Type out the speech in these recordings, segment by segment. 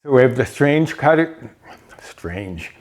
So we have the strange strange.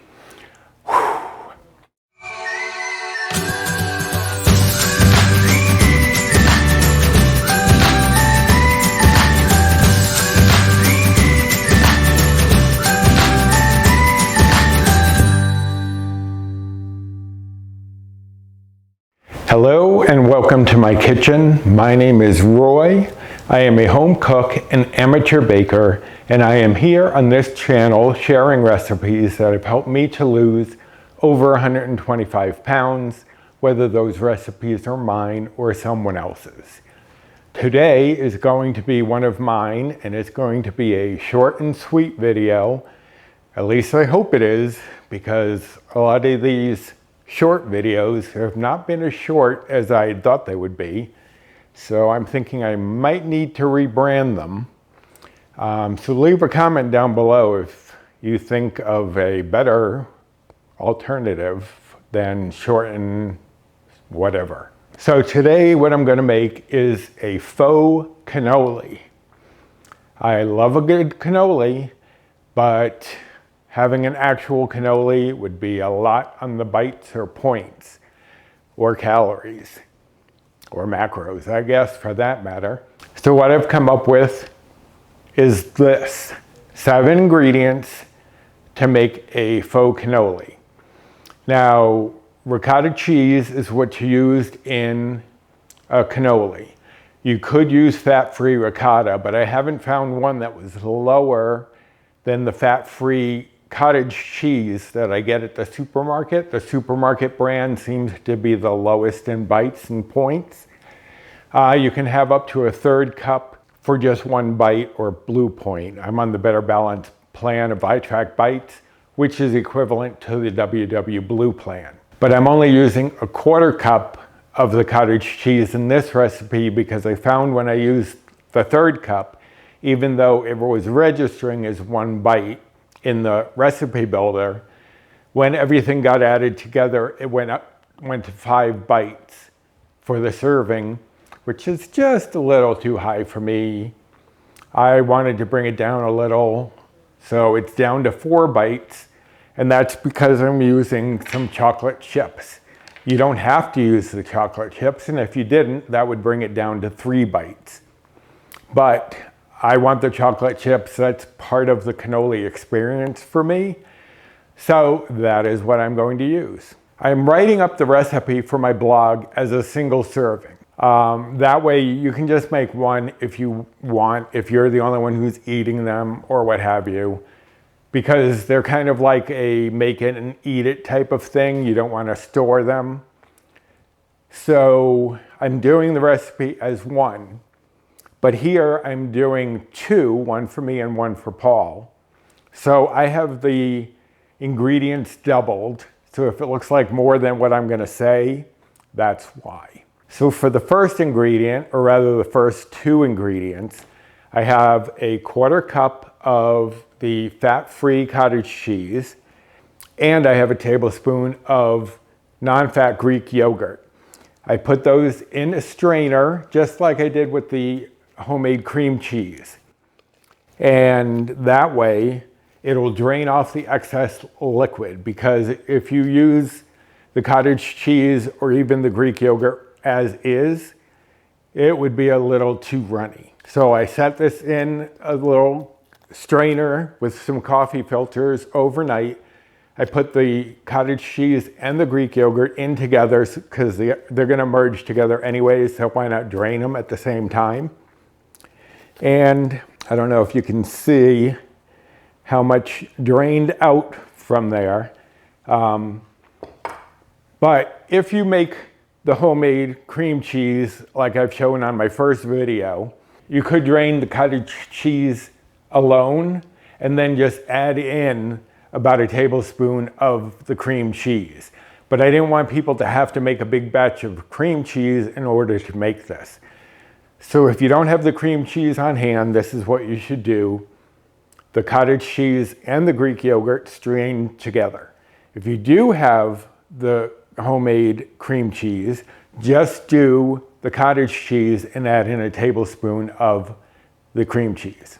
Hello and welcome to my kitchen. My name is Roy. I am a home cook and amateur baker, and I am here on this channel sharing recipes that have helped me to lose over 125 pounds, whether those recipes are mine or someone else's. Today is going to be one of mine, and it's going to be a short and sweet video. At least I hope it is, because a lot of these short videos have not been as short as I thought they would be. So I'm thinking I might need to rebrand them. So leave a comment down below if you think of a better alternative than short and whatever. So today what I'm going to make is a faux cannoli. I love a good cannoli, but having an actual cannoli would be a lot on the bites or points or calories or macros, I guess, for that matter. So what I've come up with is this: 7 ingredients to make a faux cannoli. Now, ricotta cheese is what you used in a cannoli. You could use fat-free ricotta, but I haven't found one that was lower than the fat-free cottage cheese that I get at the supermarket. The supermarket brand seems to be the lowest in bites and points. You can have up to 1/3 cup for just 1 bite or blue point. I'm on the Better Balance plan of iTrackBites, which is equivalent to the WW Blue plan. But I'm only using 1/4 cup of the cottage cheese in this recipe because I found when I used the 1/3 cup, even though it was registering as 1 bite in the recipe builder, when everything got added together, it went to 5 bites for the serving, which is just a little too high for me. I wanted to bring it down a little, so it's down to 4 bites, and that's because I'm using some chocolate chips. You don't have to use the chocolate chips, and if you didn't, that would bring it down to 3 bites. But I want the chocolate chips. That's part of the cannoli experience for me. So that is what I'm going to use. I'm writing up the recipe for my blog as a single serving. That way you can just make one if you want, if you're the only one who's eating them or what have you, because they're kind of like a make it and eat it type of thing. You don't want to store them. So I'm doing the recipe as one. But here I'm doing 2, one for me and one for Paul. So I have the ingredients doubled. So if it looks like more than what I'm gonna say, that's why. So for the first ingredient, or rather the first 2 ingredients, I have 1/4 cup of the fat-free cottage cheese, and I have a tablespoon of non-fat Greek yogurt. I put those in a strainer, just like I did with the homemade cream cheese. And that way it'll drain off the excess liquid, because if you use the cottage cheese or even the Greek yogurt as is, it would be a little too runny. So I set this in a little strainer with some coffee filters overnight. I put the cottage cheese and the Greek yogurt in together because they're gonna merge together anyways, so why not drain them at the same time? And I don't know if you can see how much drained out from there. But if you make the homemade cream cheese like I've shown on my first video, you could drain the cottage cheese alone and then just add in about a tablespoon of the cream cheese. But I didn't want people to have to make a big batch of cream cheese in order to make this. So if you don't have the cream cheese on hand, this is what you should do. The cottage cheese and the Greek yogurt strained together. If you do have the homemade cream cheese, just do the cottage cheese and add in a tablespoon of the cream cheese.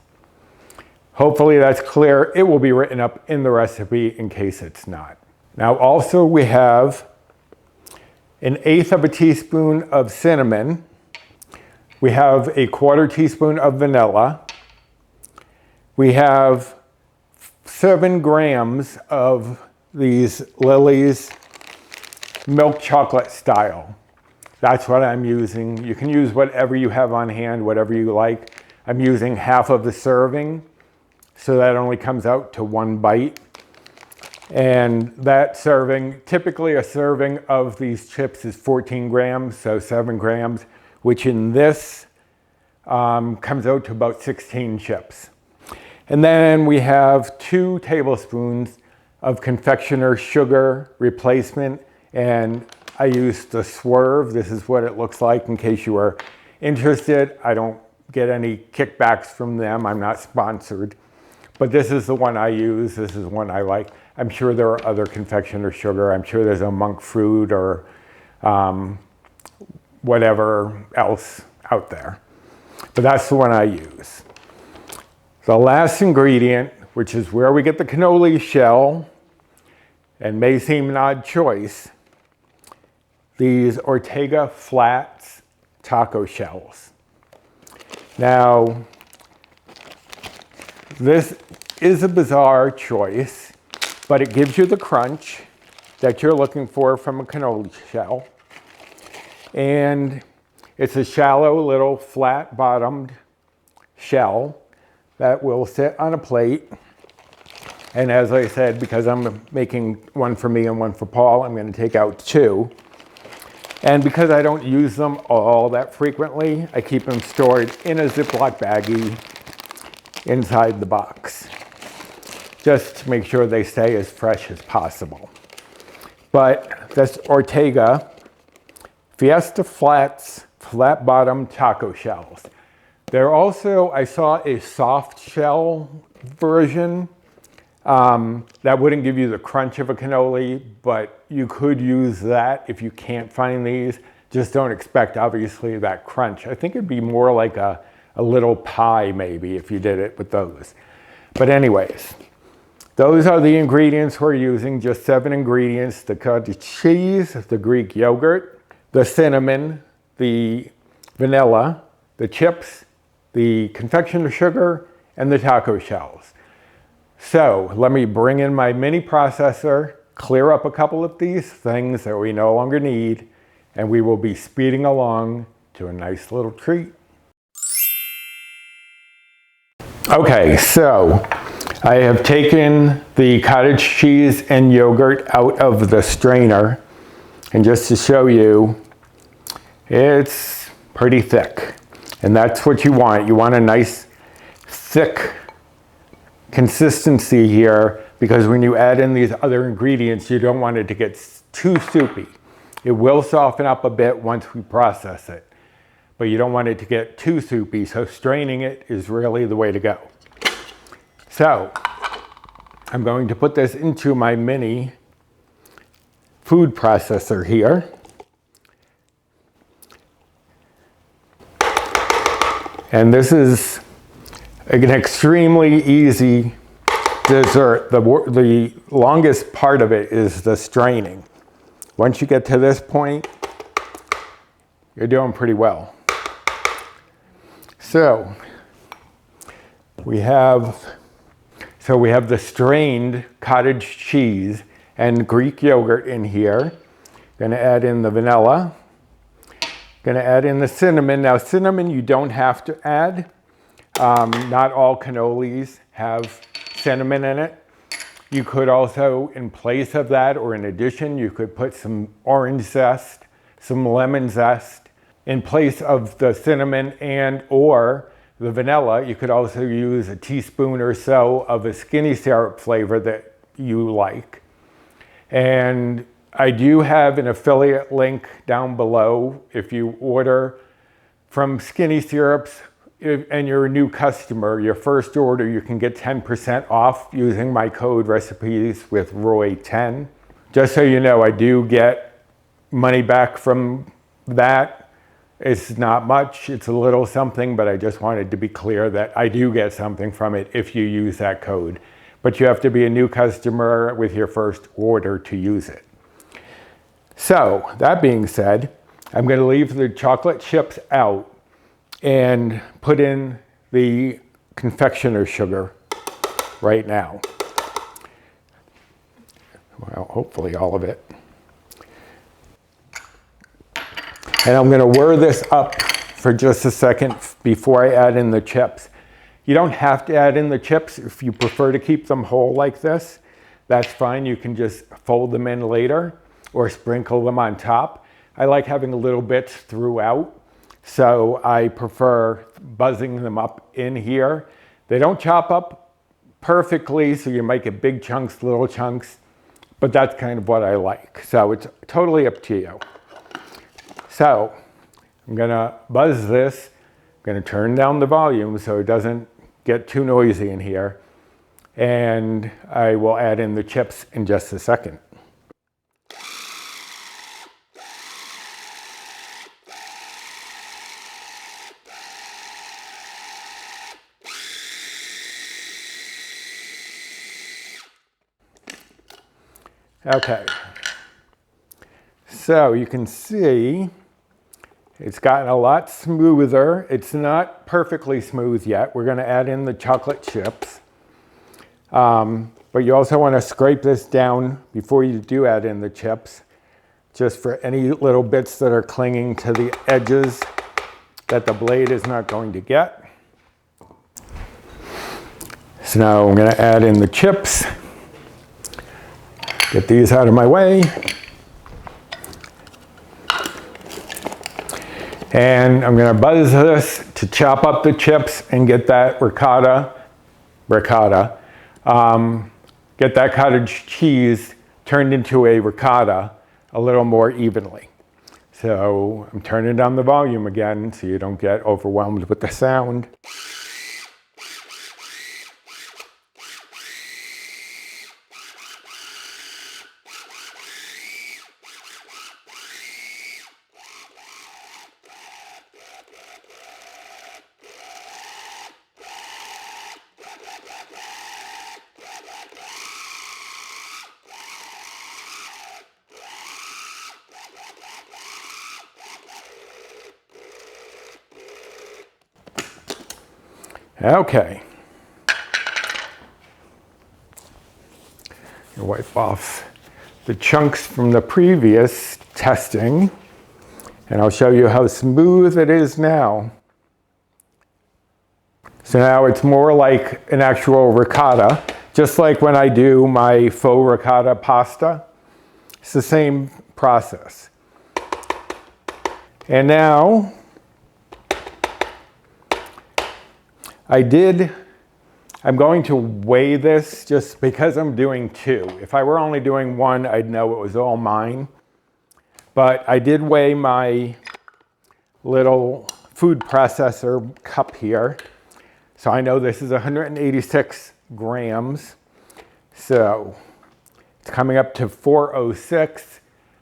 Hopefully that's clear. It will be written up in the recipe in case it's not. Now also we have 1/8 teaspoon of cinnamon. We have 1/4 teaspoon of vanilla. We have 7 grams of these Lily's milk chocolate style. That's what I'm using. You can use whatever you have on hand, whatever you like. I'm using half of the serving, so that only comes out to 1 bite. And that serving, typically a serving of these chips is 14 grams, so 7 grams, which in this comes out to about 16 chips. And then we have 2 tablespoons of confectioner sugar replacement, and I used the Swerve. This is what it looks like in case you are interested. I don't get any kickbacks from them. I'm not sponsored. But this is the one I use. This is one I like. I'm sure there are other confectioner sugar. I'm sure there's a monk fruit or whatever else out there. But that's the one I use. The last ingredient, which is where we get the cannoli shell, and may seem an odd choice, these Ortega Flats taco shells. Now, this is a bizarre choice, but it gives you the crunch that you're looking for from a cannoli shell. And it's a shallow little flat bottomed shell that will sit on a plate. And as I said, because I'm making one for me and one for Paul, I'm going to take out 2. And because I don't use them all that frequently, I keep them stored in a Ziploc baggie inside the box, just to make sure they stay as fresh as possible. But this Ortega Fiesta Flats flat bottom taco shells. They're also, I saw a soft shell version that wouldn't give you the crunch of a cannoli, but you could use that if you can't find these. Just don't expect, obviously, that crunch. I think it'd be more like a little pie, maybe, if you did it with those. But anyways, those are the ingredients we're using, just 7 ingredients: the cottage cheese, the Greek yogurt, the cinnamon, the vanilla, the chips, the confectioner sugar, and the taco shells. So let me bring in my mini processor, clear up a couple of these things that we no longer need, and we will be speeding along to a nice little treat. Okay, so I have taken the cottage cheese and yogurt out of the strainer, and just to show you, it's pretty thick, and that's what you want. You want a nice thick consistency here, because when you add in these other ingredients, you don't want it to get too soupy. It will soften up a bit once we process it, but you don't want it to get too soupy, so straining it is really the way to go. So I'm going to put this into my mini food processor here. And this is an extremely easy dessert. The longest part of it is the straining. Once you get to this point, you're doing pretty well. So we have the strained cottage cheese and Greek yogurt in here. Gonna add in the vanilla. Gonna add in the cinnamon. Now cinnamon you don't have to add. Not all cannolis have cinnamon in it. You could also, in place of that, or in addition, you could put some orange zest, some lemon zest. In place of the cinnamon and or the vanilla, you could also use a teaspoon or so of a skinny syrup flavor that you like. And I do have an affiliate link down below. If you order from Skinny Syrups and you're a new customer, your first order, you can get 10% off using my code recipeswithroy10. Just so you know, I do get money back from that. It's not much, it's a little something, but I just wanted to be clear that I do get something from it if you use that code. But you have to be a new customer with your first order to use it. So, that being said, I'm going to leave the chocolate chips out and put in the confectioner sugar right now. Well, hopefully all of it. And I'm going to whir this up for just a second before I add in the chips. You don't have to add in the chips. If you prefer to keep them whole like this, that's fine. You can just fold them in later or sprinkle them on top. I like having little bits throughout, so I prefer buzzing them up in here. They don't chop up perfectly, so you might get big chunks, little chunks, but that's kind of what I like. So it's totally up to you. So I'm gonna buzz this. I'm gonna turn down the volume so it doesn't get too noisy in here. And I will add in the chips in just a second. Okay, so you can see it's gotten a lot smoother. It's not perfectly smooth yet. We're going to add in the chocolate chips. But you also want to scrape this down before you do add in the chips, just for any little bits that are clinging to the edges that the blade is not going to get. So now I'm going to add in the chips. Get these out of my way. And I'm going to buzz this to chop up the chips and get that ricotta, get that cottage cheese turned into a ricotta a little more evenly. So I'm turning down the volume again so you don't get overwhelmed with the sound. Okay. Wipe off the chunks from the previous testing, and I'll show you how smooth it is now. So now it's more like an actual ricotta, just like when I do my faux ricotta pasta. It's the same process. And now I'm going to weigh this just because I'm doing two. If I were only doing one, I'd know it was all mine. But I did weigh my little food processor cup here. So I know this is 186 grams. So it's coming up to 406,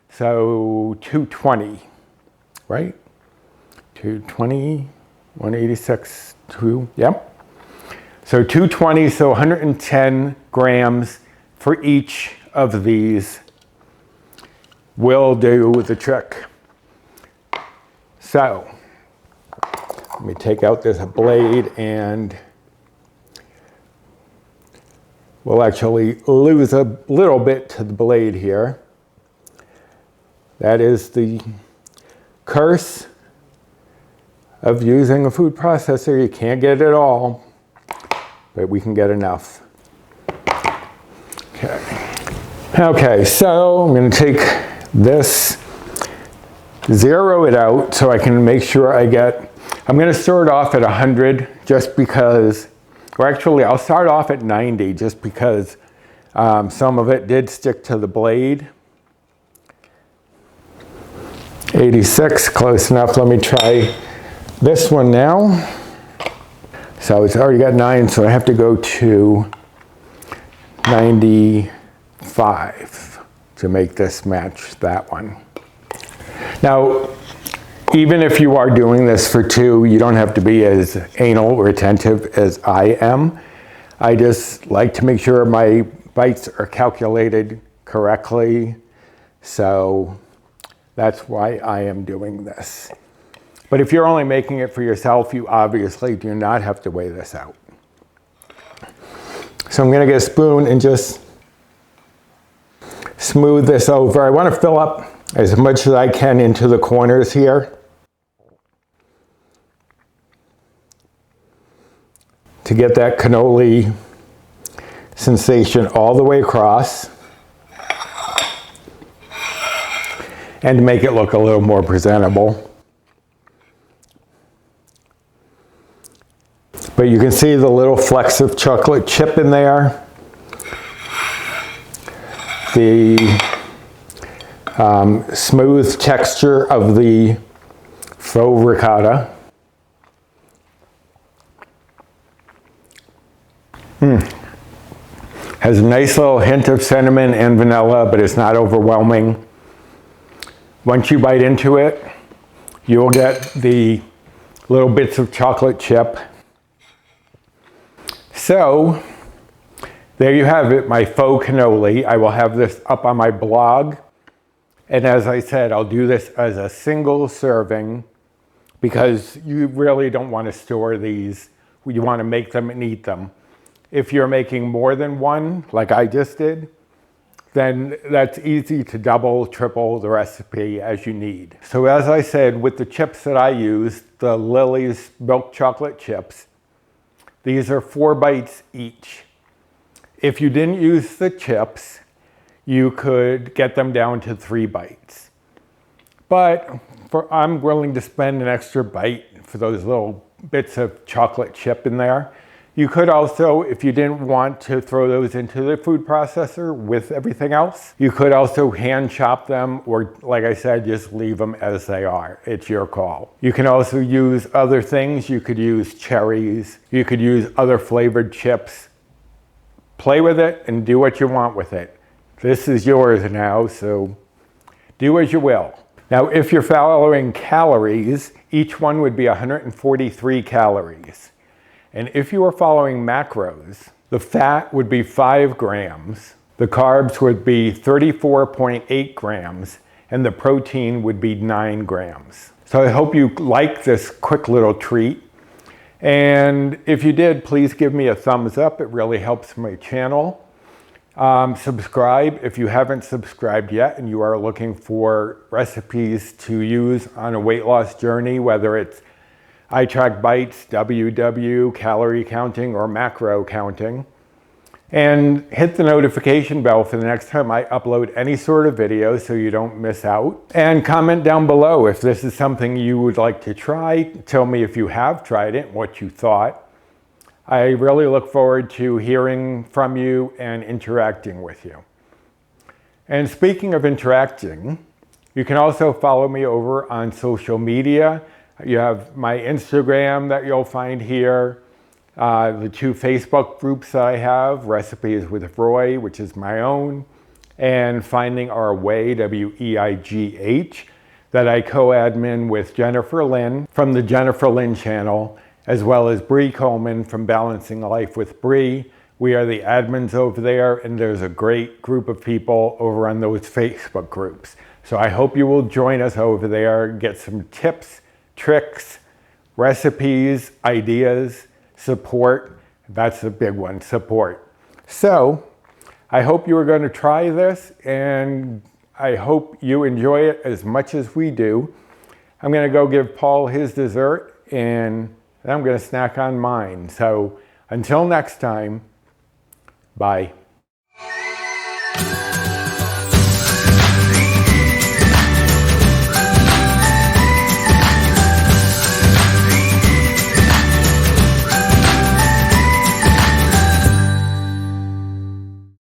so 220, right? 220, 186, yep. So 220, so 110 grams for each of these will do the trick. So let me take out this blade and we'll actually lose a little bit to the blade here. That is the curse of using a food processor. You can't get it all, but we can get enough. Okay, so I'm going to take this, zero it out so I can make sure I'm going to start off at 100 just because, or actually I'll start off at 90 just because some of it did stick to the blade. 86, close enough. Let me try this one now. So it's already got 9, so I have to go to 95 to make this match that one. Now, Even if you are doing this for 2, you don't have to be as anal or attentive as I am. I just like to make sure my bites are calculated correctly. So that's why I am doing this. But if you're only making it for yourself, you obviously do not have to weigh this out. So I'm going to get a spoon and just smooth this over. I want to fill up as much as I can into the corners here to get that cannoli sensation all the way across and to make it look a little more presentable. But you can see the little flecks of chocolate chip in there. The smooth texture of the faux ricotta. Has a nice little hint of cinnamon and vanilla, but it's not overwhelming. Once you bite into it, you'll get the little bits of chocolate chip. So, there you have it, my faux cannoli. I will have this up on my blog. And as I said, I'll do this as a single serving because you really don't want to store these. You want to make them and eat them. If you're making more than one, like I just did, then that's easy to double, triple the recipe as you need. So as I said, with the chips that I use, the Lily's milk chocolate chips, these are 4 bites each. If you didn't use the chips, you could get them down to 3 bites. But I'm willing to spend an extra bite for those little bits of chocolate chip in there. You could also, if you didn't want to throw those into the food processor with everything else, you could also hand chop them or, like I said, just leave them as they are. It's your call. You can also use other things. You could use cherries. You could use other flavored chips. Play with it and do what you want with it. This is yours now, so do as you will. Now, if you're following calories, each one would be 143 calories. And if you were following macros, the fat would be 5 grams, the carbs would be 34.8 grams, and the protein would be 9 grams. So I hope you like this quick little treat. And if you did, please give me a thumbs up. It really helps my channel. Subscribe if you haven't subscribed yet and you are looking for recipes to use on a weight loss journey, whether it's iTrackBites, WW, calorie counting, or macro counting. And hit the notification bell for the next time I upload any sort of video so you don't miss out. And comment down below if this is something you would like to try. Tell me if you have tried it, what you thought. I really look forward to hearing from you and interacting with you. And speaking of interacting, you can also follow me over on social media. You have my Instagram that you'll find here, the 2 Facebook groups that I have, Recipes with Roy, which is my own, and Finding Our Way, W-E-I-G-H, that I co-admin with Jennifer Lynn from the Jennifer Lynn channel, as well as Bree Coleman from Balancing Life with Bree. We are the admins over there, and there's a great group of people over on those Facebook groups. So I hope you will join us over there, get some tips, tricks, recipes, ideas, support. That's the big one, support. So I hope you are going to try this, and I hope you enjoy it as much as we do. I'm going to go give Paul his dessert, and then I'm going to snack on mine. So until next time, bye.